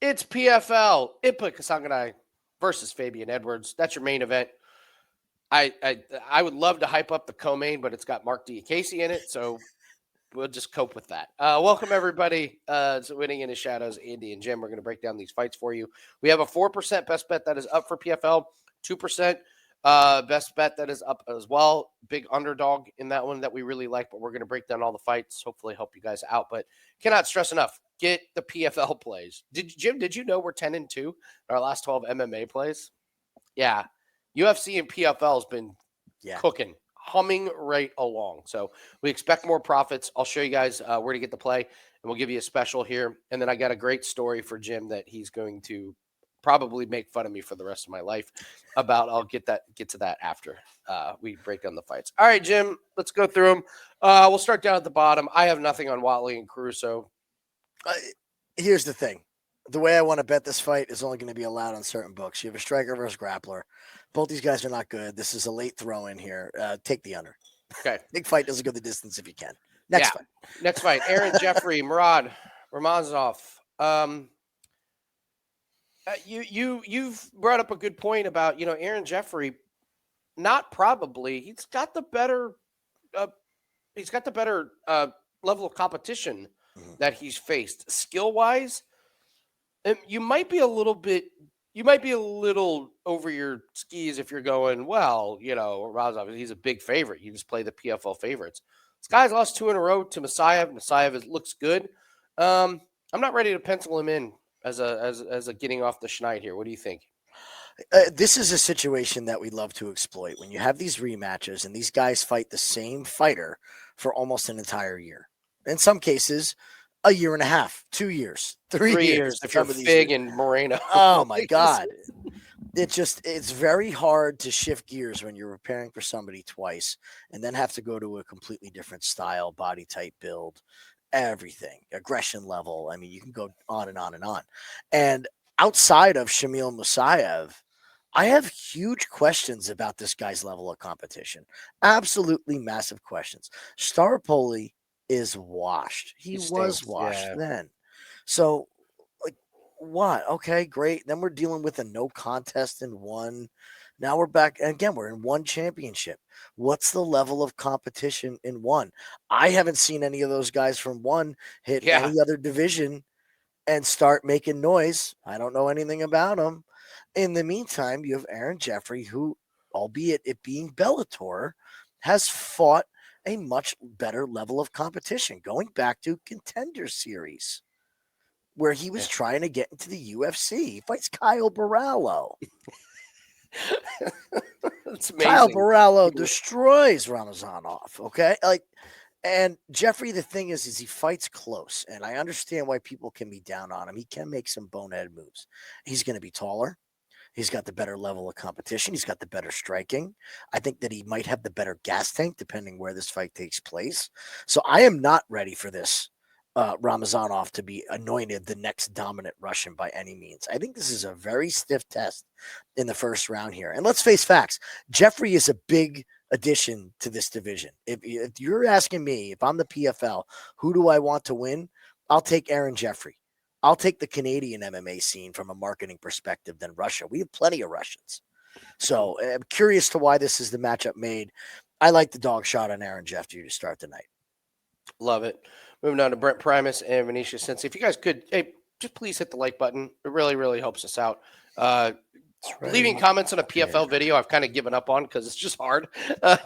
It's PFL Impa Kasanganay versus Fabian Edwards. That's your main event. I would love to hype up the co-main, but it's got Mark Diacasey in it, so we'll just cope with that. Welcome everybody to Winning in the Shadows. Andy and Jim, we're going to break down these fights for you. We have a 4% best bet that is up for PFL, 2% best bet that is up as well. Big underdog in that one that we really like, but we're going to break down all the fights. Hopefully help you guys out, but cannot stress enough. Get the PFL plays. Jim, did you know we're 10-2 in our last 12 MMA plays? Yeah. UFC and PFL has been cooking, humming right along. So we expect more profits. I'll show you guys where to get the play, and we'll give you a special here. And then I got a great story for Jim that he's going to probably make fun of me for the rest of my life about. I'll get to that after we break down the fights. All right, Jim, let's go through them. We'll start down at the bottom. I have nothing on Watley and Caruso. Here's the thing. The way I want to bet this fight is only going to be allowed on certain books. You have a striker versus grappler. Both these guys are not good. This is a late throw in here. Take the under. Okay. Big fight doesn't go the distance if you can. Next fight. Aaron Jeffrey, Murad Ramazanov. You've brought up a good point about, Aaron Jeffrey. Not probably. He's got the better level of competition that he's faced. Skill-wise, you might be a little over your skis if you're going, Razov, he's a big favorite. You just play the PFL favorites. This guy's lost 2 in a row to Masayev. Masayev looks good. I'm not ready to pencil him in as a getting off the schneid here. What do you think? This is a situation that we love to exploit when you have these rematches and these guys fight the same fighter for almost an entire year. In some cases, a year and a half, 2 years, 3 years. If you're Fig and Moreno. Oh my God. It's very hard to shift gears when you're preparing for somebody twice and then have to go to a completely different style, body type, build, everything, aggression level. I mean, you can go on and on and on. And outside of Shamil Musayev, I have huge questions about this guy's level of competition. Absolutely massive questions. Staropoli is washed. He was washed then. So, what? Okay, great. Then we're dealing with a no contest in one. Now we're back. And again, we're in one championship. What's the level of competition in one? I haven't seen any of those guys from one hit any other division and start making noise. I don't know anything about them. In the meantime, you have Aaron Jeffrey, who, albeit it being Bellator, has fought a much better level of competition, going back to Contender Series, where he was trying to get into the UFC. He fights Kyle Barallo. That's amazing. Kyle Barallo destroys Ramazanov, okay? And Jeffrey, the thing is he fights close, and I understand why people can be down on him. He can make some bonehead moves. He's going to be taller. He's got the better level of competition. He's got the better striking. I think that he might have the better gas tank, depending where this fight takes place. So I am not ready for this Ramazanov to be anointed the next dominant Russian by any means. I think this is a very stiff test in the first round here. And let's face facts. Jeffrey is a big addition to this division. If you're asking me, if I'm the PFL, who do I want to win? I'll take Aaron Jeffrey. I'll take the Canadian MMA scene from a marketing perspective than Russia. We have plenty of Russians. So I'm curious to why this is the matchup made. I like the dog shot on Aaron Jeffrey to start the night. Love it. Moving on to Brent Primus and Venetia Sensei. If you guys could, just please hit the like button. It really, really helps us out. Leaving comments on a PFL video, I've kind of given up on because it's just hard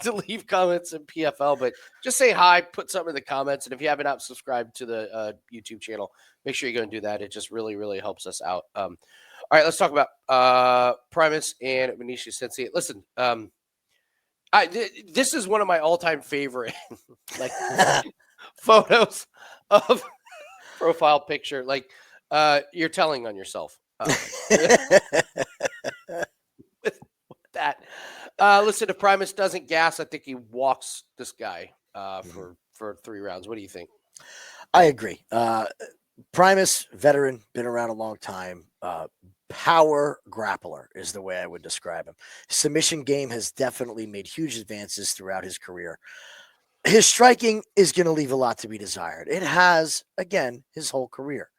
to leave comments in PFL. But just say hi, put something in the comments. And if you haven't subscribed to the YouTube channel, make sure you go and do that. It just really, really helps us out. All right, let's talk about Primus and Venetia Sensei. Listen, this is one of my all-time favorite photos of profile picture. You're telling on yourself. With that, listen, if Primus doesn't gas, I think he walks this guy for 3 rounds. What do you think? I agree. Primus, veteran, been around a long time. Power grappler is the way I would describe him. Submission game has definitely made huge advances throughout his career. His striking is going to leave a lot to be desired. It has, again, his whole career.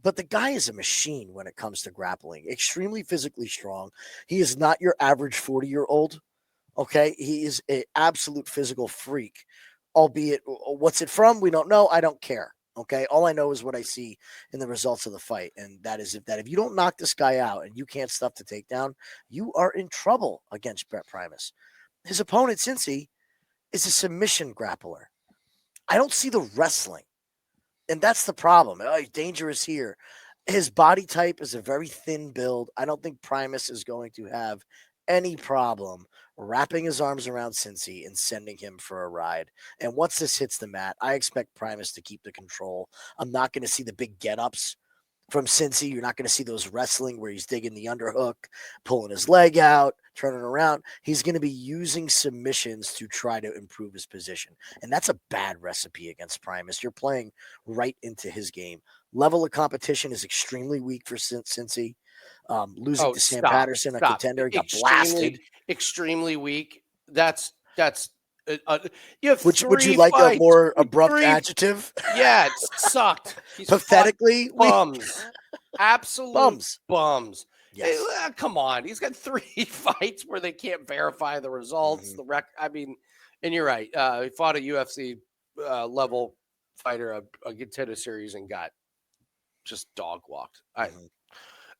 But the guy is a machine when it comes to grappling. Extremely physically strong. He is not your average 40-year-old. Okay, he is an absolute physical freak. Albeit, what's it from? We don't know. I don't care. Okay, all I know is what I see in the results of the fight, and that is if you don't knock this guy out and you can't stuff the takedown, you are in trouble against Brett Primus. His opponent, Cincy, is a submission grappler. I don't see the wrestling, and that's the problem. Oh, he's dangerous here. His body type is a very thin build. I don't think Primus is going to have any problem wrapping his arms around Cincy and sending him for a ride. And once this hits the mat, I expect Primus to keep the control. I'm not going to see the big get-ups from Cincy. You're not going to see those wrestling where he's digging the underhook, pulling his leg out, turning around. He's going to be using submissions to try to improve his position. And that's a bad recipe against Primus. You're playing right into his game. Level of competition is extremely weak for Cincy. Losing to Sam Patterson, a contender, got blasted. Extremely weak. That's you have would you like fights, a more abrupt adjective? Yeah, it sucked. He's pathetically bums. Absolute bums. Yes. Hey, come on. He's got 3 fights where they can't verify the results. I mean, and you're right. He fought a UFC level fighter, a contender series, and got just dog walked.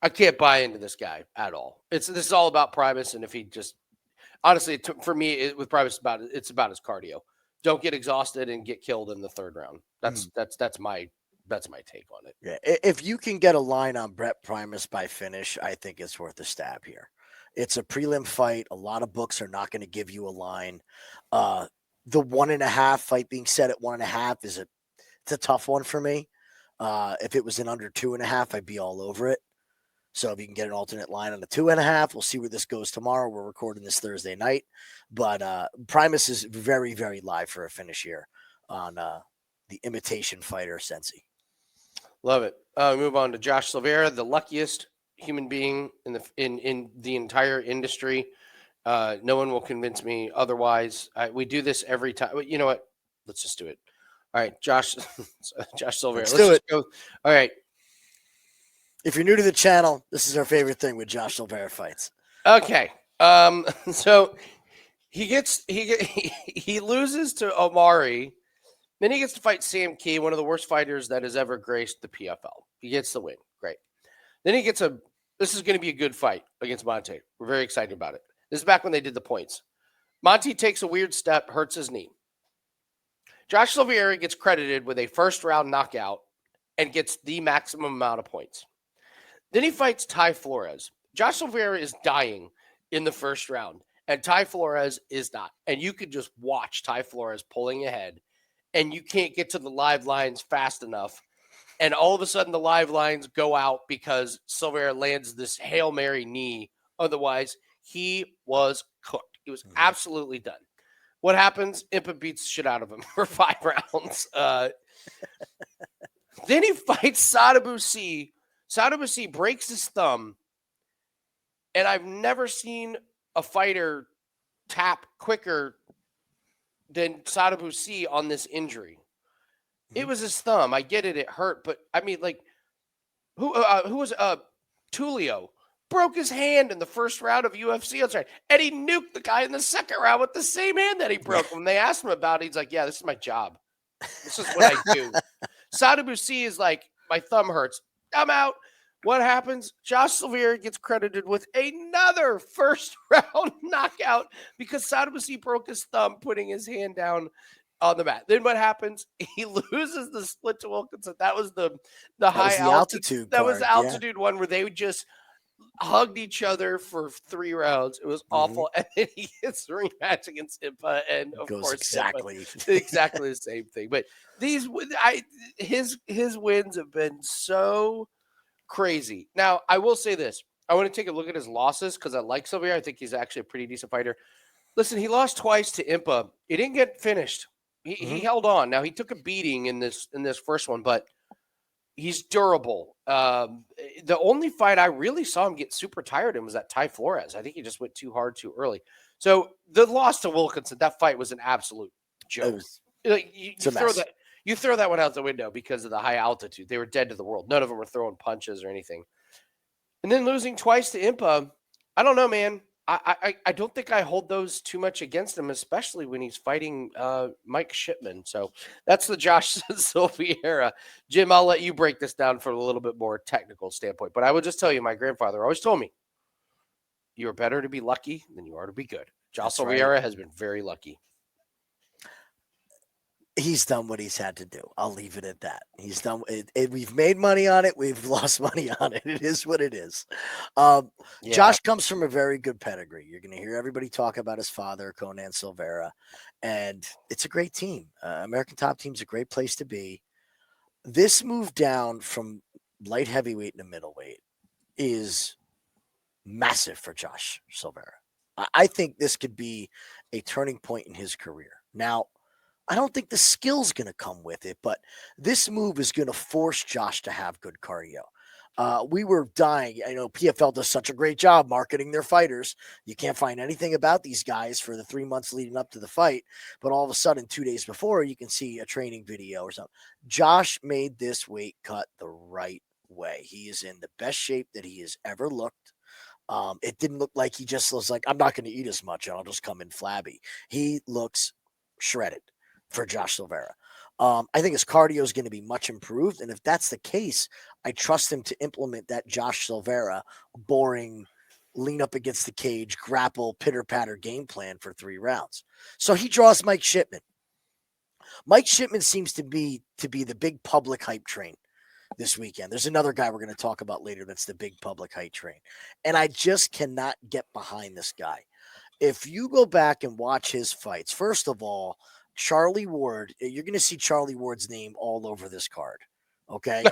I can't buy into this guy at all. This is all about Primus, and if he just honestly, for me, with Primus, it's about his cardio. Don't get exhausted and get killed in the 3rd round. That's my take on it. Yeah, if you can get a line on Brett Primus by finish, I think it's worth a stab here. It's a prelim fight. A lot of books are not going to give you a line. The 1.5 fight being set at 1.5 it's a tough one for me. If it was in under 2.5, I'd be all over it. So if you can get an alternate line on the 2.5, we'll see where this goes tomorrow. We're recording this Thursday night, but Primus is very, very live for a finish here on the imitation fighter Cincy. Love it. Move on to Josh Silveira, the luckiest human being in the entire industry. No one will convince me otherwise. We do this every time. You know what? Let's just do it. All right, Josh Silveira. Let's do it. Go. All right. If you're new to the channel, this is our favorite thing with Josh Silveira fights. Okay. So he loses to Omari. Then he gets to fight Sam Key, one of the worst fighters that has ever graced the PFL. He gets the win. Great. Then he gets this is going to be a good fight against Monte. We're very excited about it. This is back when they did the points. Monte takes a weird step, hurts his knee. Josh Silveira gets credited with a 1st round knockout and gets the maximum amount of points. Then he fights Ty Flores. Josh Silveira is dying in the 1st round, and Ty Flores is not. And you could just watch Ty Flores pulling ahead, and you can't get to the live lines fast enough. And all of a sudden, the live lines go out because Silveira lands this Hail Mary knee. Otherwise, he was cooked. He was absolutely done. What happens? Impa beats the shit out of him for 5 rounds. Then he fights Sadabu C. Sadabu C breaks his thumb, and I've never seen a fighter tap quicker than Sadabu C on this injury. It was his thumb. I get it. It hurt, but I mean, like, who was Tulio broke his hand in the 1st round of UFC. I'm sorry, and he nuked the guy in the 2nd round with the same hand that he broke. When they asked him about it, he's like, "Yeah, this is my job. This is what I do." Sadabu C is like, "My thumb hurts. I'm out." What happens? Josh Silveira gets credited with another 1st round knockout because Sadabu C broke his thumb putting his hand down on the mat. Then what happens? He loses the split to Wilkinson. That was the high altitude. That was the altitude one where they just hugged each other for 3 rounds. It was awful. And then he gets the rematch against Impa, and of course exactly the same thing. But his wins have been so crazy. Now, I will say this. I want to take a look at his losses because I like Silveira. I think he's actually a pretty decent fighter. Listen, he lost twice to Impa. He didn't get finished. He held on. Now, he took a beating in this first one, but he's durable. The only fight I really saw him get super tired in was that Ty Flores. I think he just went too hard too early. So the loss to Wilkinson, that fight was an absolute joke. You You throw that one out the window because of the high altitude. They were dead to the world. None of them were throwing punches or anything. And then losing twice to Impa, I don't know, man. I don't think I hold those too much against him, especially when he's fighting Mike Shipman. So that's the Josh Silveira. Jim, I'll let you break this down from a little bit more technical standpoint. But I will just tell you, my grandfather always told me, you're better to be lucky than you are to be good. Josh Silveira has been very lucky. He's done what he's had to do. I'll leave it at that. He's done it. We've made money on it. We've lost money on it. It is what it is. Josh comes from a very good pedigree. You're going to hear everybody talk about his father, Conan Silveira, and it's a great team. American Top Team's a great place to be. This move down from light heavyweight to middleweight is massive for Josh Silveira. I think this could be a turning point in his career. Now, I don't think the skill's going to come with it, but this move is going to force Josh to have good cardio. We were dying. I know PFL does such a great job marketing their fighters. You can't find anything about these guys for the 3 months leading up to the fight, but all of a sudden 2 days before, you can see a training video or something. Josh made this weight cut the right way. He is in the best shape that he has ever looked. It didn't look like he just was like, I'm not going to eat as much and I'll just come in flabby. He looks shredded for Josh Silveira. I think his cardio is going to be much improved. And if that's the case, I trust him to implement that Josh Silveira boring, lean up against the cage, grapple, pitter-patter game plan for 3 rounds. So he draws Mike Shipman. Mike Shipman seems to be the big public hype train this weekend. There's another guy we're going to talk about later that's the big public hype train. And I just cannot get behind this guy. If you go back and watch his fights, first of all, Charlie Ward, you're going to see Charlie Ward's name all over this card. Okay.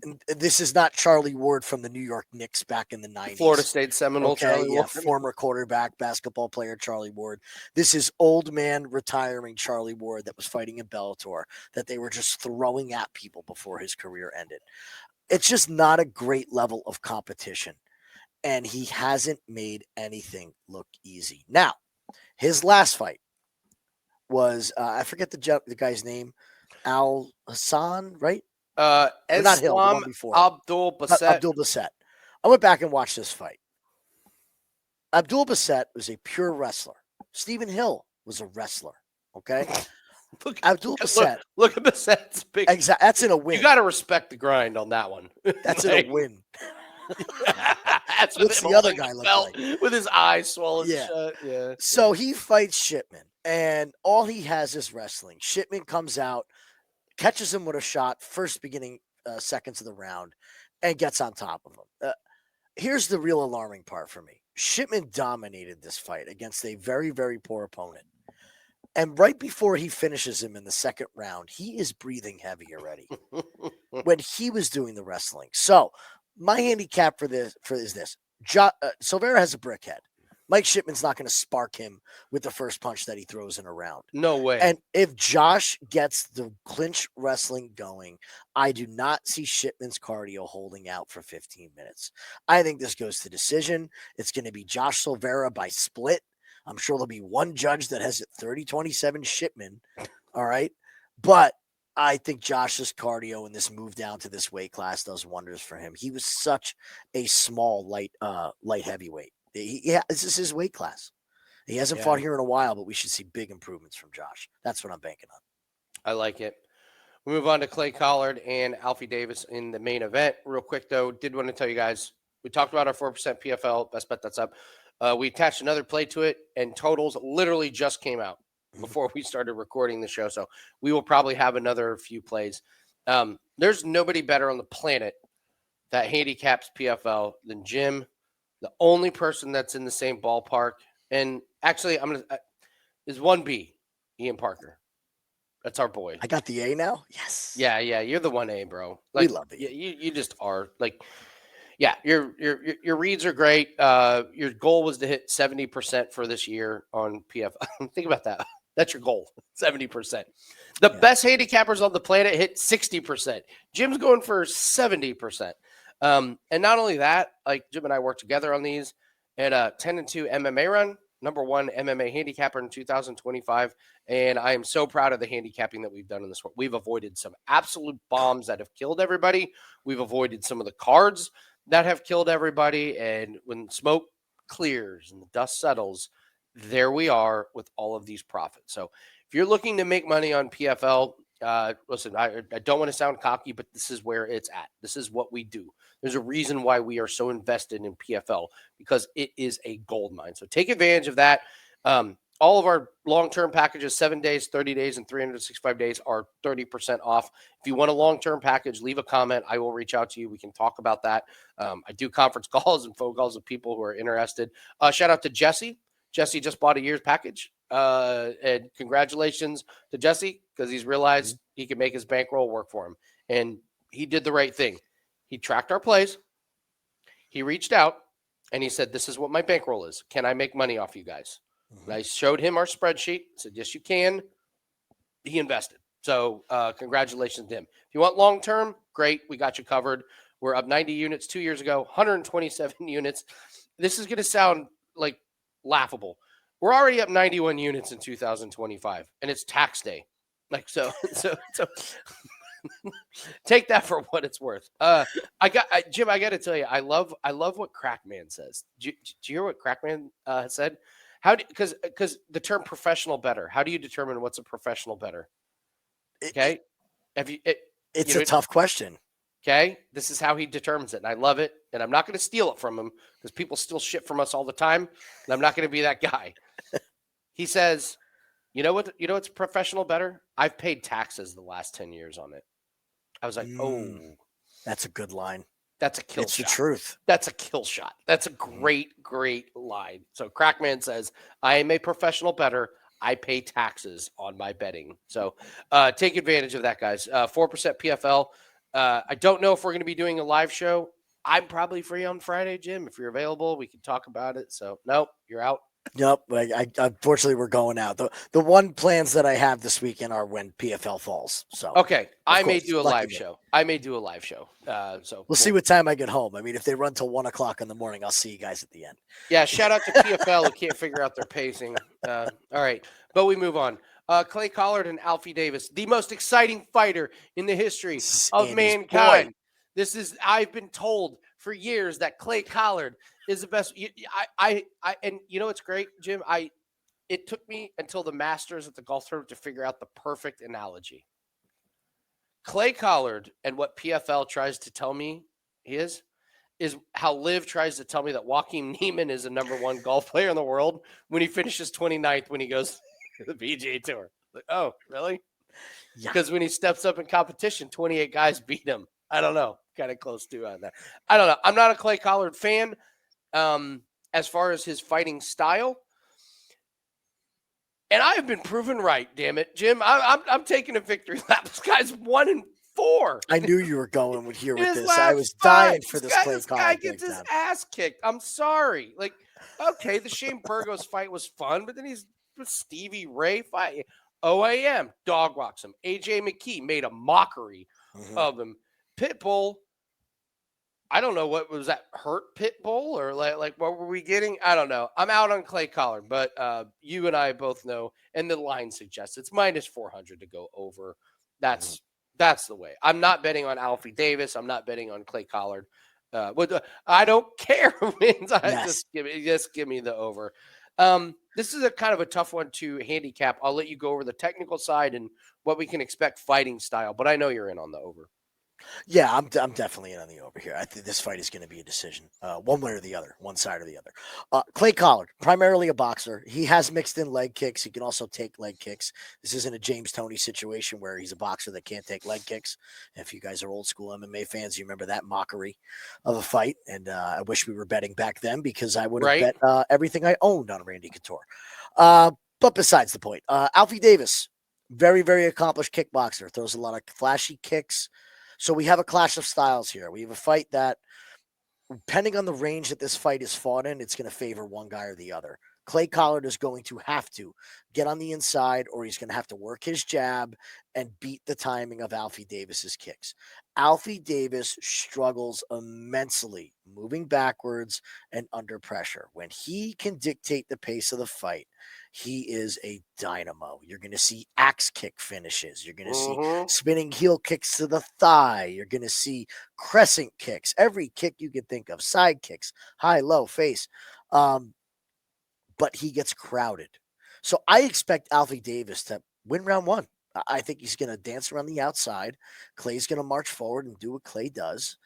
And this is not Charlie Ward from the New York Knicks back in the 90s. Florida State Seminole. Okay, Charlie Ward. Former quarterback, basketball player Charlie Ward. This is old man retiring Charlie Ward that was fighting in Bellator that they were just throwing at people before his career ended. It's just not a great level of competition. And he hasn't made anything look easy. Now, his last fight was I forget the guy's name, Al Hassan, right? Not Hill, the one before. Abdul Bassett. I went back and watched this fight. Abdul Bassett was a pure wrestler. Stephen Hill was a wrestler. Okay, Abdul Bassett. Look at Bassett's big. Exactly, that's in a win. You got to respect the grind on that one. That's in a win. That's what's the other guy look like with his eyes swollen yeah. shut. Yeah. So he fights Shipman, and all he has is wrestling. Shipman comes out, catches him with a shot, first beginning seconds of the round, and gets on top of him. Here's the real alarming part for me. Shipman dominated this fight against a very, very poor opponent. And right before he finishes him in the second round, he is breathing heavy already when he was doing the wrestling. So my handicap for this is this. Silveira has a brick head. Mike Shipman's not going to spark him with the first punch that he throws in a round. No way. And if Josh gets the clinch wrestling going, I do not see Shipman's cardio holding out for 15 minutes. I think this goes to decision. It's going to be Josh Silveira by split. I'm sure there'll be one judge that has it 30-27 Shipman. All right. But I think Josh's cardio and this move down to this weight class does wonders for him. He was such a small light heavyweight. This is his weight class. He hasn't fought here in a while, but we should see big improvements from Josh. That's what I'm banking on. I like it. We move on to Clay Collard and Alfie Davis in the main event. Real quick, though, did want to tell you guys, we talked about our 4% PFL, best bet that's up. We attached another play to it, and totals literally just came out before we started recording the show. So we will probably have another few plays. There's nobody better on the planet that handicaps PFL than Jim. The only person that's in the same ballpark, and actually, is 1B, Ian Parker. That's our boy. I got the A now. Yes. Yeah. You're the 1A, bro. We love it. You just are like. Yeah, your reads are great. Your goal was to hit 70% for this year on PFL. Think about that. That's your goal, 70%. The best handicappers on the planet hit 60%. Jim's going for 70%. And not only that, like Jim and I worked together on these at a 10-2 MMA run. #1 MMA handicapper in 2025, and I am so proud of the handicapping that we've done in this one. We've avoided some absolute bombs that have killed everybody. We've avoided some of the cards that have killed everybody, and when smoke clears and the dust settles, there we are with all of these profits. So if you're looking to make money on PFL, listen, I don't want to sound cocky, but this is where it's at. This is what we do. There's a reason why we are so invested in PFL, because it is a gold mine. So take advantage of that. All of our long-term packages, 7 days, 30 days, and 365 days are 30% off. If you want a long-term package, leave a comment. I will reach out to you. We can talk about that. I do conference calls and phone calls with people who are interested. Shout out to Jesse. Jesse just bought a year's package. And congratulations to Jesse, because he's realized he can make his bankroll work for him. And he did the right thing. He tracked our plays. He reached out and he said, this is what my bankroll is. Can I make money off you guys? And I showed him our spreadsheet. Said, yes, you can. He invested. So congratulations to him. If you want long-term, great. We got you covered. We're up 90 units 2 years ago, 127 units. This is going to sound like laughable. We're already up 91 units in 2025, and it's tax day. Like, so take that for what it's worth. Jim, I got to tell you, I love what Crackman says. Do you hear what Crackman said? Because the term professional bettor, how do you determine what's a professional bettor? Okay. It's a tough question. Okay. This is how he determines it. And I love it. And I'm not going to steal it from him, because people steal shit from us all the time. And I'm not going to be that guy. He says, you know what's professional bettor? I've paid taxes the last 10 years on it. I was like, oh, that's a good line. That's a kill shot. It's the truth. That's a kill shot. That's a great line. So Crackman says, I am a professional bettor. I pay taxes on my betting. So take advantage of that, guys. 4% PFL. I don't know if we're going to be doing a live show. I'm probably free on Friday, Jim. If you're available, we can talk about it. So, nope, you're out. Nope. Unfortunately, we're going out. The one plans that I have this weekend are when PFL falls. So okay, I may do a live show. So we'll see what time I get home. I mean, if they run till 1 o'clock in the morning, I'll see you guys at the end. Yeah, shout out to PFL who can't figure out their pacing. All right, but we move on. Clay Collard and Alfie Davis, the most exciting fighter in the history of mankind. I've been told for years that Clay Collard is the best. And you know what's great, Jim? It took me until the Masters at the golf tournament to figure out the perfect analogy. Clay Collard and what PFL tries to tell me is how Liv tries to tell me that Joaquin Neiman is the #1 golf player in the world when he finishes 29th when he goes to the PGA Tour. Like, oh, really? Yeah. Because when he steps up in competition, 28 guys beat him. I don't know. Kind of close to on that. I don't know. I'm not a Clay Collard fan as far as his fighting style. And I have been proven right, damn it, Jim. I'm taking a victory lap. This guy's 1-4. I knew you were going here with this. I was dying for this Clay Collard. This guy gets his ass kicked. I'm sorry. Like, okay, the Shane Burgos fight was fun, but then he's with Stevie Ray fight. OAM dog walks him. AJ McKee made a mockery of him. Pitbull, I don't know what was that, hurt Pitbull or like what were we getting? I don't know. I'm out on Clay Collard, but you and I both know, and the line suggests it's -400 to go over. That's the way. I'm not betting on Alfie Davis. I'm not betting on Clay Collard. I don't care who wins. Just give me the over. This is a kind of a tough one to handicap. I'll let you go over the technical side and what we can expect fighting style, but I know you're in on the over. Yeah, I'm definitely in on the over here. I think this fight is going to be a decision, one way or the other, one side or the other. Clay Collard, primarily a boxer. He has mixed in leg kicks. He can also take leg kicks. This isn't a James Toney situation where he's a boxer that can't take leg kicks. If you guys are old school MMA fans, you remember that mockery of a fight. And I wish we were betting back then, because I would have bet everything I owned on Randy Couture. But besides the point, Alfie Davis, very, very accomplished kickboxer, throws a lot of flashy kicks. So we have a clash of styles here. We have a fight that, depending on the range that this fight is fought in, it's going to favor one guy or the other. Clay Collard is going to have to get on the inside, or he's going to have to work his jab and beat the timing of Alfie Davis's kicks. Alfie Davis struggles immensely moving backwards and under pressure. When he can dictate the pace of the fight, he is a dynamo. You're going to see axe kick finishes. You're going to see spinning heel kicks to the thigh. You're going to see crescent kicks, every kick you can think of, side kicks, high, low, face. But he gets crowded. So I expect Alfie Davis to win round one. I think he's going to dance around the outside. Clay's going to march forward and do what Clay does.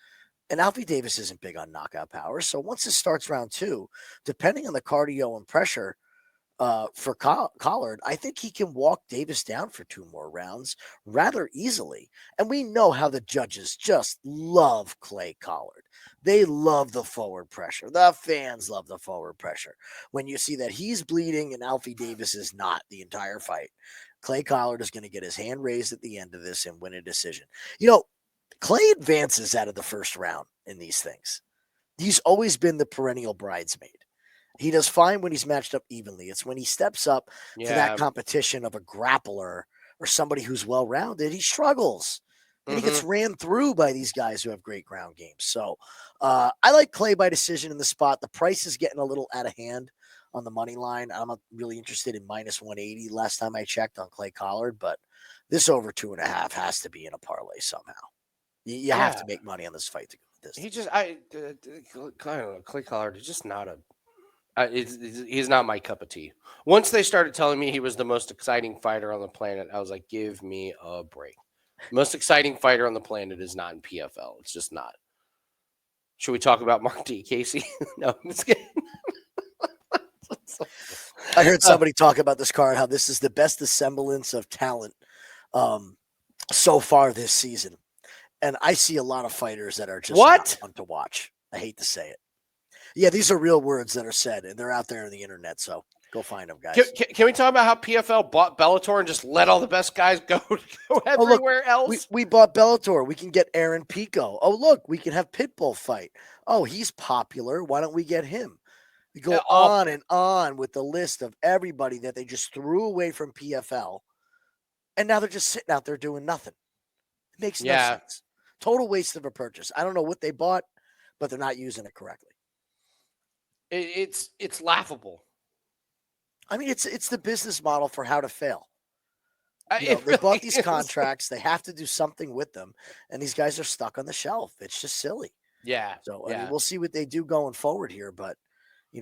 And Alfie Davis isn't big on knockout power. So once it starts round two, depending on the cardio and pressure for Collard, I think he can walk Davis down for 2 more rounds rather easily. And we know how the judges just love Clay Collard. They love the forward pressure. The fans love the forward pressure. When you see that he's bleeding and Alfie Davis is not the entire fight, Clay Collard is going to get his hand raised at the end of this and win a decision. You know, Clay advances out of the first round in these things. He's always been the perennial bridesmaid. He does fine when he's matched up evenly. It's when he steps up to that competition of a grappler or somebody who's well-rounded, he struggles. And he gets ran through by these guys who have great ground games. So I like Clay by decision in the spot. The price is getting a little out of hand on the money line. I'm not really interested in minus 180 last time I checked on Clay Collard, but this over 2.5 has to be in a parlay somehow. You have to make money on this fight to go with this. He just, Clay Collard is just not he's not my cup of tea. Once they started telling me he was the most exciting fighter on the planet, I was like, give me a break. Most exciting fighter on the planet is not in PFL. It's just not. Should we talk about Mark D. Casey? No, I'm just kidding. I heard somebody talk about this card, how this is the best semblance of talent so far this season. And I see a lot of fighters that are just not fun to watch. I hate to say it. Yeah, these are real words that are said, and they're out there on the internet, so go find them, guys. Can we talk about how PFL bought Bellator and just let all the best guys go everywhere else? We bought Bellator. We can get Aaron Pico. Oh, look, we can have Pitbull fight. Oh, he's popular. Why don't we get him? We go on and on with the list of everybody that they just threw away from PFL, and now they're just sitting out there doing nothing. It makes no sense. Total waste of a purchase. I don't know what they bought, but they're not using it correctly. It's laughable. I mean, it's the business model for how to fail. They bought these contracts. They have to do something with them, and these guys are stuck on the shelf. It's just silly. Yeah. So I mean, we'll see what they do going forward here. But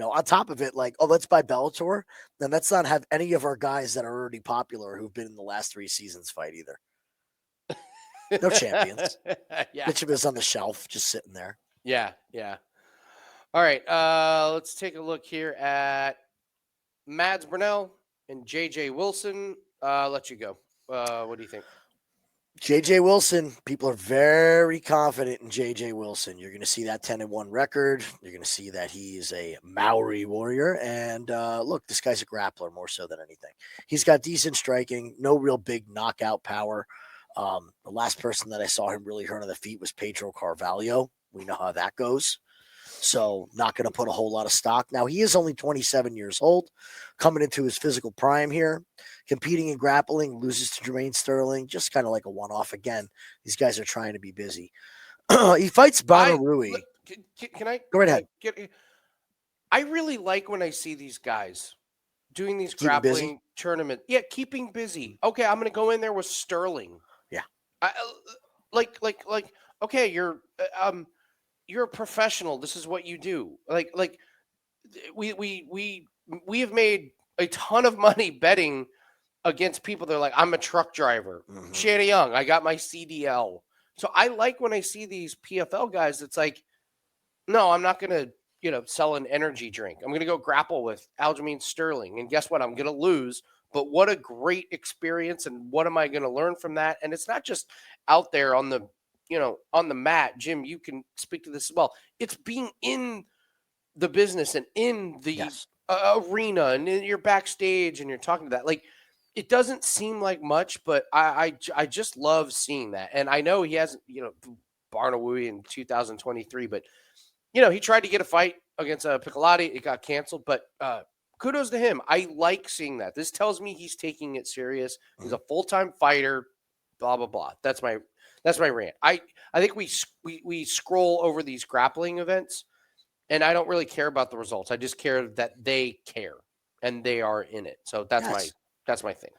on top of it, like, let's buy Bellator. Then let's not have any of our guys that are already popular who've been in the last 3 seasons fight either. No champions. Mitchum is on the shelf, just sitting there. Yeah. All right. Let's take a look here at Mads Burnell and JJ Wilson. Let you go. What do you think? JJ Wilson, people are very confident in JJ Wilson. You're going to see that 10-1 record. You're going to see that he's a Maori warrior. And look, this guy's a grappler more so than anything. He's got decent striking, no real big knockout power. The last person that I saw him really hurt on the feet was Pedro Carvalho. We know how that goes. So not going to put a whole lot of stock. Now, he is only 27 years old, coming into his physical prime here, competing in grappling, loses to Jermaine Sterling, just kind of like a one-off again. These guys are trying to be busy. He fights Bono Rui. Can I? Go right ahead. I really like when I see these guys doing these grappling tournaments. Yeah, keeping busy. Okay, I'm going to go in there with Sterling. Yeah. Okay, you're a professional. This is what you do. We have made a ton of money betting against people that are like, I'm a truck driver. Shanna Young, I got my CDL. So I like when I see these PFL guys, it's like, no, I'm not going to, sell an energy drink. I'm going to go grapple with Aljamain Sterling. And guess what? I'm going to lose. But what a great experience. And what am I going to learn from that? And it's not just out there on the mat. Jim, you can speak to this as well. It's being in the business and in the arena, and you're backstage and you're talking to that. Like, it doesn't seem like much, but I just love seeing that. And I know he hasn't, Barnawoui in 2023, but he tried to get a fight against Piccolotti. It got canceled, but kudos to him. I like seeing that. This tells me he's taking it serious. He's a full-time fighter. Blah blah blah. That's my rant. I think we scroll over these grappling events, and I don't really care about the results. I just care that they care and they are in it. So that's my thing.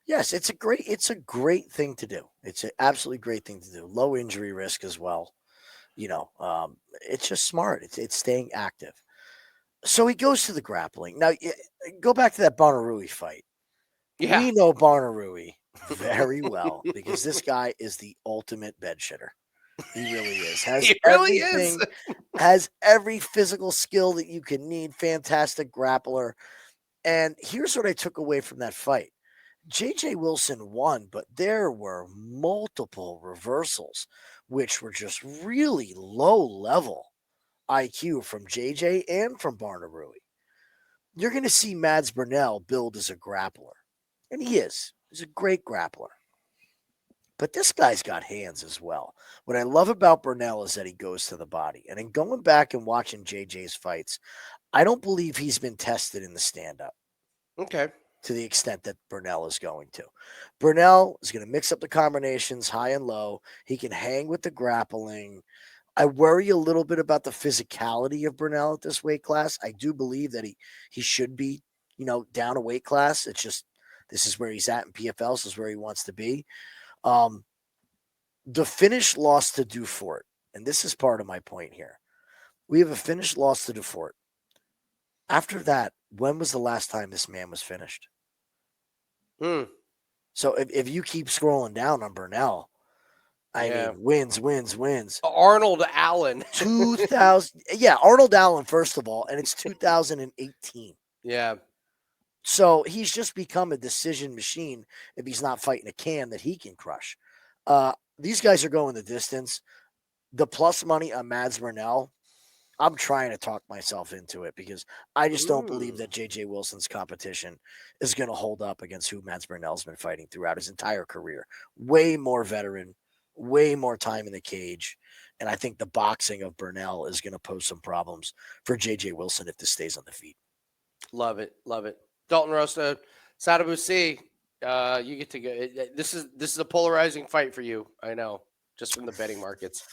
Yes, it's a great thing to do. It's an absolutely great thing to do. Low injury risk as well. It's just smart. It's staying active. So he goes to the grappling. Now, go back to that Bonarui fight. Yeah. We know Bonarui very well because this guy is the ultimate bed shitter. He really is. He really is. Has every physical skill that you can need. Fantastic grappler. And here's what I took away from that fight. JJ Wilson won, but there were multiple reversals, which were just really low level IQ from JJ and from Barnarui. You're going to see Mads Burnell build as a grappler, and he is. He's a great grappler. But this guy's got hands as well. What I love about Burnell is that he goes to the body. And in going back and watching JJ's fights, I don't believe he's been tested in the stand-up. Okay. To the extent that Burnell is going to. Burnell is going to mix up the combinations high and low. He can hang with the grappling. I worry a little bit about the physicality of Burnell at this weight class. I do believe that he should be, down a weight class. It's just this is where he's at in PFL. This is where he wants to be. The finish loss to Dufort, and this is part of my point here. We have a finished loss to Dufort. After that, when was the last time this man was finished? So if you keep scrolling down on Burnell, I mean, wins. Arnold Allen. 2000. Yeah, Arnold Allen, first of all, and it's 2018. Yeah. So he's just become a decision machine if he's not fighting a can that he can crush. These guys are going the distance. The plus money on Mads Burnell, I'm trying to talk myself into it because I just don't believe that JJ Wilson's competition is going to hold up against who Mads Burnell's been fighting throughout his entire career. Way more veteran, way more time in the cage. And I think the boxing of Burnell is going to pose some problems for JJ Wilson if this stays on the feet. Love it. Dalton Rosta, Sadabusi, you get to go. This is a polarizing fight for you. I know, just from the betting markets.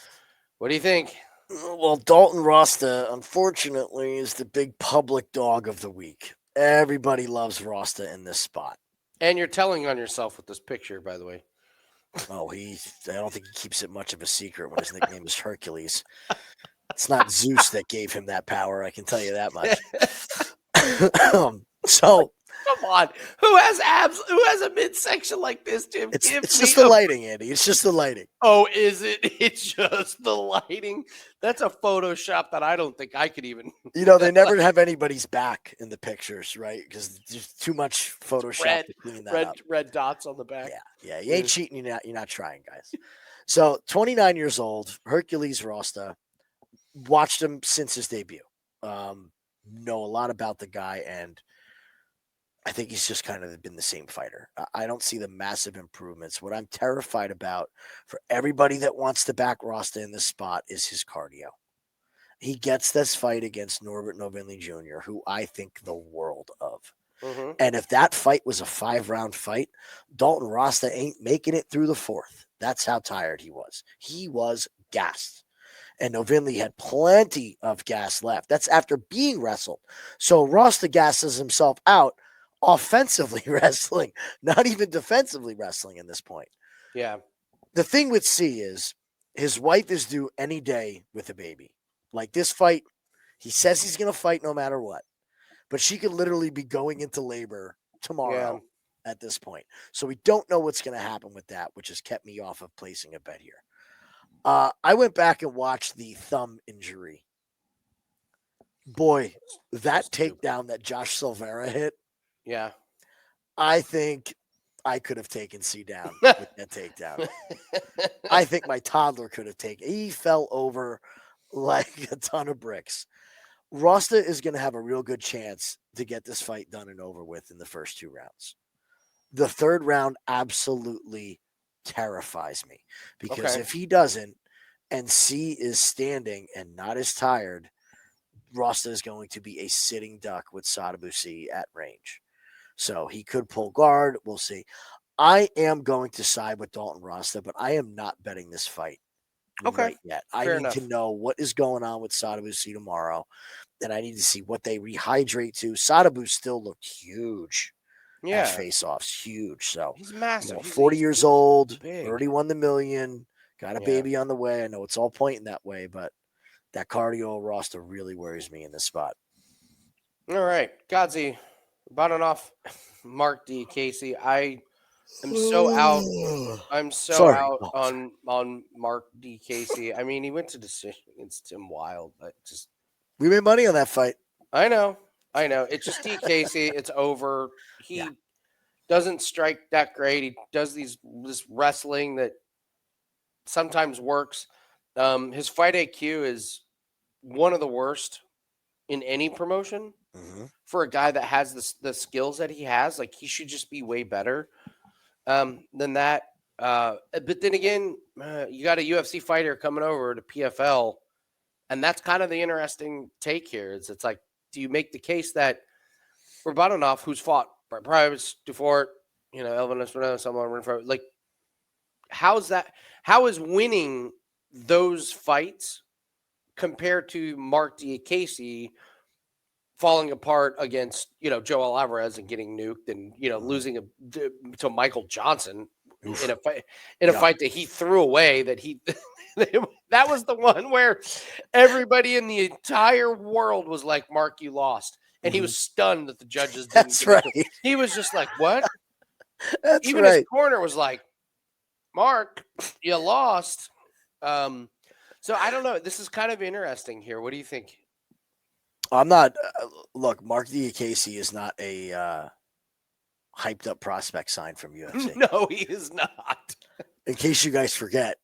What do you think? Well, Dalton Rosta, unfortunately, is the big public dog of the week. Everybody loves Rosta in this spot. And you're telling on yourself with this picture, by the way. Oh, I don't think he keeps it much of a secret when his nickname is Hercules. It's not Zeus that gave him that power, I can tell you that much. So come on, who has abs? Who has a midsection like this, Jim? It's just the lighting, Andy. It's just the lighting. Oh, is it? It's just the lighting. That's a Photoshop that I don't think I could even. They never have anybody's back in the pictures, right? Because there's too much Photoshop to clean that up. Red dots on the back. Yeah. You ain't cheating. You're not trying, guys. So, 29 years old, Hercules Rosta. Watched him since his debut. Know a lot about the guy, and I think he's just kind of been the same fighter. I don't see the massive improvements. What I'm terrified about for everybody that wants to back Rosta in this spot is his cardio. He gets this fight against Norbert Novenli Jr., who I think the world of. Mm-hmm. And if that fight was a 5-round fight, Dalton Rosta ain't making it through the 4th. That's how tired he was. He was gassed. And Novenli had plenty of gas left. That's after being wrestled. So Rosta gasses himself out offensively wrestling, not even defensively wrestling in this point. Yeah. The thing with C is his wife is due any day with a baby. Like this fight, he says he's going to fight no matter what. But she could literally be going into labor tomorrow at this point. So we don't know what's going to happen with that, which has kept me off of placing a bet here. I went back and watched the thumb injury. Boy, that takedown that Josh Silveira hit. Yeah. I think I could have taken C down with that takedown. I think my toddler could have taken. He fell over like a ton of bricks. Rosta is going to have a real good chance to get this fight done and over with in the first 2 rounds. The 3rd round absolutely terrifies me because if he doesn't and C is standing and not as tired, Rasta is going to be a sitting duck with Sadabusi at range. So he could pull guard. We'll see. I am going to side with Dalton Rasta, but I am not betting this fight right yet. I fair need to enough. know what is going on with Sadabusi tomorrow, and I need to see what they rehydrate to. Sadabu still looked huge at Yeah, face-offs, huge. So, he's massive. 40 years old, big. already won the million, got a Yeah. baby on the way. I know it's all pointing that way, but that cardio roster really worries me in this spot. All right, Godzi, bottom off, Mark D. Casey. I am so out. I'm so Sorry. out Oh, on Mark D. Casey. I mean, he went to decision against Tim Wild, but just we made money on that fight. I know. It's just D. Casey. It's over. He Yeah. doesn't strike that great. He does this wrestling that sometimes works. His fight IQ is one of the worst in any promotion. Mhm. For a guy that has the skills that he has, like he should just be way better than that. But then again, you got a UFC fighter coming over to PFL, and that's kind of the interesting take here. It's like, do you make the case that Rabadanov, who's fought Brett Price, Dufort, Elvin Espinosa, someone like, how is winning those fights compared to Mark Diakase falling apart against, Joel Alvarez and getting nuked and, losing to Michael Johnson in a fight that he threw away that he that was the one where everybody in the entire world was like, Mark, you lost. And he was stunned that the judges didn't That's give it to right. him. He was just like, what? That's Even right. his corner was like, Mark, you lost. So I don't know. This is kind of interesting here. What do you think? I'm not. Look, Mark Diakase is not a hyped up prospect sign from UFC. No, he is not. In case you guys forget,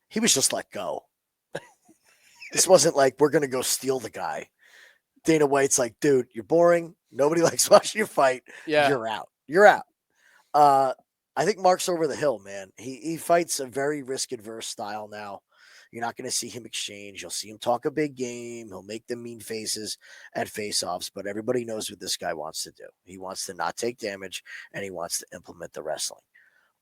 he was just let go. This wasn't like we're gonna go steal the guy. Dana White's like, dude, you're boring. Nobody likes watching you fight. Yeah. You're out. You're out. I think Mark's over the hill, man. He fights a very risk adverse style now. You're not going to see him exchange. You'll see him talk a big game. He'll make the mean faces at face-offs, but everybody knows what this guy wants to do. He wants to not take damage, and he wants to implement the wrestling.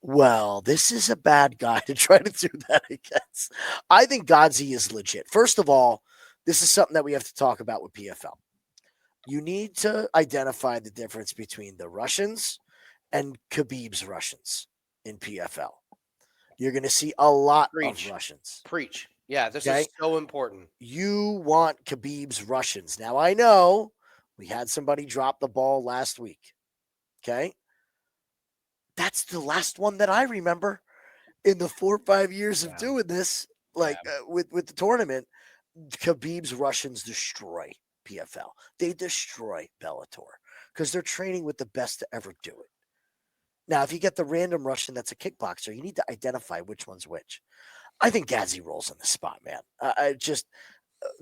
Well, this is a bad guy to try to do that against. I think Godzi is legit. First of all, this is something that we have to talk about with PFL. You need to identify the difference between the Russians and Khabib's Russians in PFL. You're going to see a lot of Russians. Preach. Yeah, this is so important. You want Khabib's Russians. Now, I know we had somebody drop the ball last week. Okay. That's the last one that I remember in the 4 or 5 years of doing this, with the tournament. Khabib's Russians destroy PFL. They destroy Bellator because they're training with the best to ever do it. Now, if you get the random Russian that's a kickboxer, you need to identify which one's which. I think Gadzi rolls in the spot, man.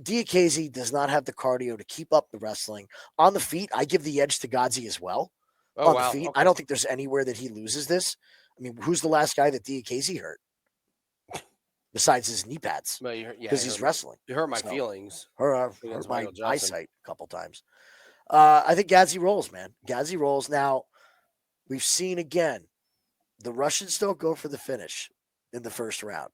Diakase does not have the cardio to keep up the wrestling. On the feet, I give the edge to Gadzi as well. The feet, I don't think there's anywhere that he loses this. I mean, who's the last guy that Diakase hurt? Besides his knee pads, because he's wrestling. You hurt my feelings. Hurt my eyesight a couple times. I think Gadzi rolls, man. Gadzi rolls. Now, we've seen again, the Russians don't go for the finish in the first round.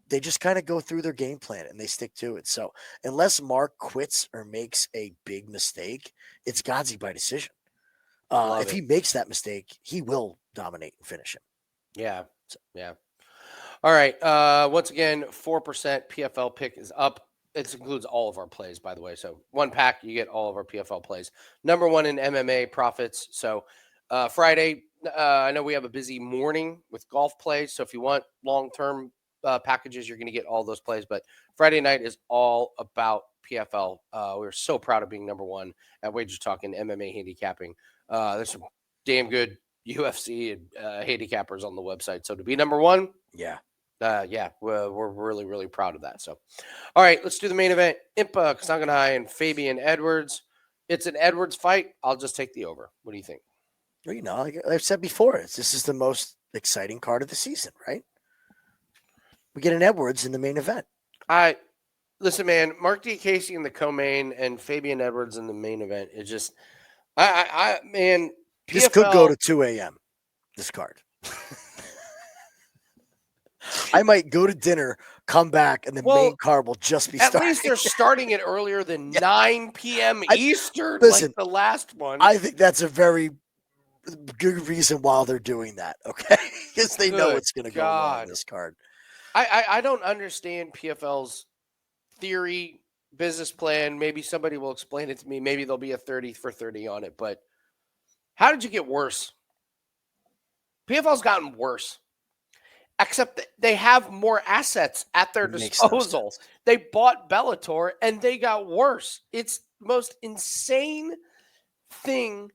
They just kind of go through their game plan and they stick to it. So unless Mark quits or makes a big mistake, it's Gadzi by decision. If he makes that mistake, he will dominate and finish him. Yeah. Yeah. All right. Once again, 4% PFL pick is up. It includes all of our plays, by the way. So 1 pack, you get all of our PFL plays. Number 1 in MMA profits. So Friday, I know we have a busy morning with golf plays. So if you want long-term packages, you're going to get all those plays. But Friday night is all about PFL. We're so proud of being number 1 at Wager Talking MMA handicapping. There's some damn good UFC and handicappers on the website. So to be number 1, we're really, really proud of that. So, all right, let's do the main event. Impa Kasanganay and Fabian Edwards. It's an Edwards fight. I'll just take the over. What do you think? Well, like I've said before, this is the most exciting card of the season, right? We get an Edwards in the main event. Listen, man, Mark Casey in the co-main and Fabian Edwards in the main event. It just, man, This could go PFL. to 2 a.m. This card. I might go to dinner, come back, and the main card will just be At starting. least they're starting it earlier than 9 p.m. Eastern, listen, like the last one. I think that's a very good reason why they're doing that, okay? Because they know it's going to go wrong this card. I don't understand PFL's theory, business plan. Maybe somebody will explain it to me. Maybe there'll be a 30 for 30 on it. But how did you get worse? PFL's gotten worse. Except that they have more assets at their disposal. They bought Bellator and they got worse. It's the most insane thing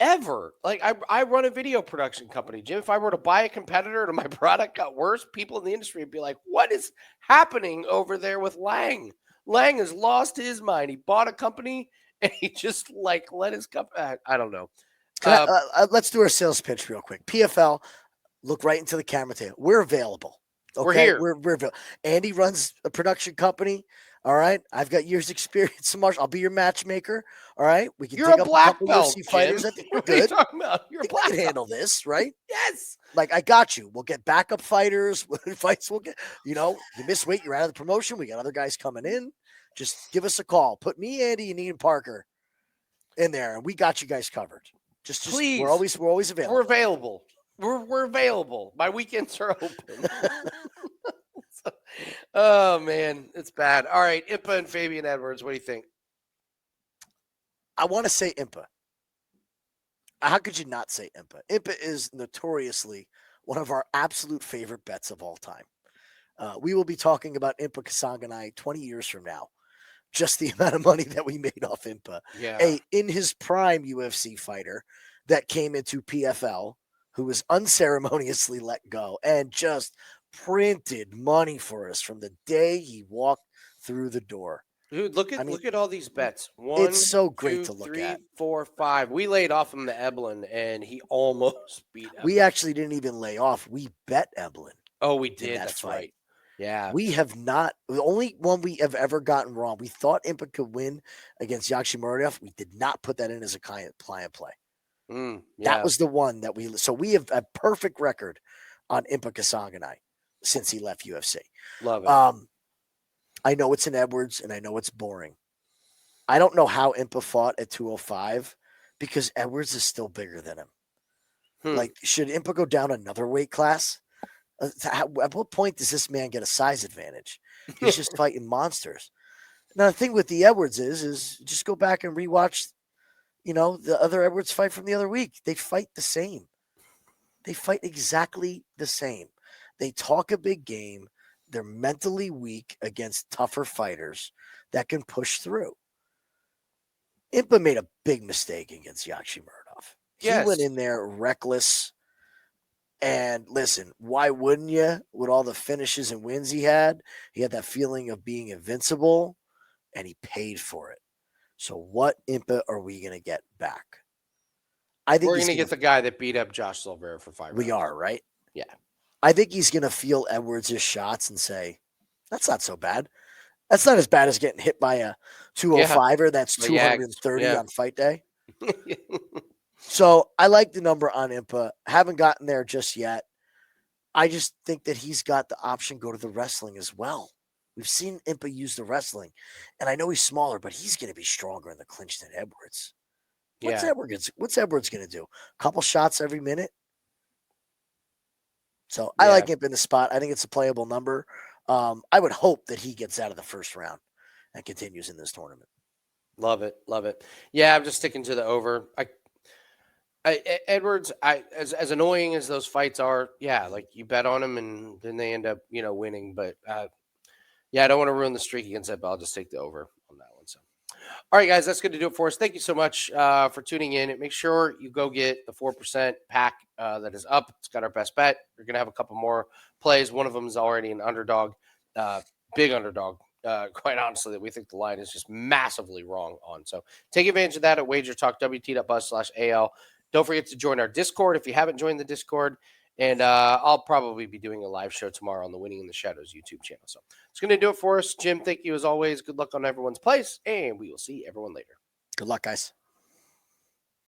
ever. Like I run a video production company, Jim. If I were to buy a competitor and my product got worse, people in the industry would be like, what is happening over there with Lang? Lang has lost his mind. He bought a company and he just like let his company. I don't know. Let's do our sales pitch real quick. PFL, look right into the camera table. We're available. Okay? We're here. We're available. Andy runs a production company. All right. I've got years experience in martial. I'll be your matchmaker. All right. We can You're take a up black a couple belt, UFC fighters. I think we're good. What are you talking about? You're a black belt. We can handle this, right? Yes. Like I got you. We'll get backup fighters. Fights we'll get, you miss weight, you're out of the promotion. We got other guys coming in. Just give us a call. Put me, Andy, and Ian Parker in there, and we got you guys covered. Just please. We're always available. We're available. We're available. My weekends are open. Oh man, it's bad. All right, Impa and Fabian Edwards. What do you think? I want to say Impa. How could you not say Impa? Impa is notoriously one of our absolute favorite bets of all time. We will be talking about Impa Kasanganay 20 years from now. Just the amount of money that we made off Impa. Yeah. In his prime UFC fighter that came into PFL, who was unceremoniously let go and just printed money for us from the day he walked through the door. Dude, look at all these bets. It's so great 2, to look 3, at. 4, 5. We laid off him to Eblin, and he almost beat Eblin. We actually didn't even lay off. We bet Eblin. Oh, we did. That's fight. Right. Yeah. We have not. The only one we have ever gotten wrong. We thought Impa could win against Yakshimuradov. We did not put that in as a client play. That was the one that we. So we have a perfect record on Impa Kasanganay since he left UFC. Love it. I know it's an Edwards, and I know it's boring. I don't know how Impa fought at 205 because Edwards is still bigger than him. Like, should Impa go down another weight class? At what point does this man get a size advantage? He's just fighting monsters. Now, the thing with the Edwards is just go back and rewatch, the other Edwards fight from the other week. They fight the same. They fight exactly the same. They talk a big game. They're mentally weak against tougher fighters that can push through. Impa made a big mistake against Yakshimuradov. He went in there reckless. And listen, why wouldn't you? With all the finishes and wins he had that feeling of being invincible, and he paid for it. So what Impa are we going to get back? I think we're going to get the guy that beat up Josh Silveira for 5 rounds. We are, right? Yeah. I think he's going to feel Edwards' shots and say, that's not so bad. That's not as bad as getting hit by a 205er. That's 230 on fight day. So I like the number on Impa. Haven't gotten there just yet. I just think that he's got the option go to the wrestling as well. We've seen Impa use the wrestling. And I know he's smaller, but he's going to be stronger in the clinch than Edwards. What's Edwards going to do? A couple shots every minute? So I like Impa in the spot. I think it's a playable number. I would hope that he gets out of the first round and continues in this tournament. Love it. Love it. Yeah, I'm just sticking to the over. Edwards, as annoying as those fights are, like you bet on him and then they end up, winning. But I don't want to ruin the streak against that, but I'll just take the over on that one. So, all right, guys, that's good to do it for us. Thank you so much for tuning in. And make sure you go get the 4% pack that is up. It's got our best bet. We're going to have a couple more plays. One of them is already an underdog, big underdog. Quite honestly, that we think the line is just massively wrong on. So take advantage of that at wagertalkwt.buzz/AL. Don't forget to join our Discord if you haven't joined the Discord. And I'll probably be doing a live show tomorrow on the Winning in the Shadows YouTube channel. So it's going to do it for us. Jim, thank you as always. Good luck on everyone's place, and we will see everyone later. Good luck, guys.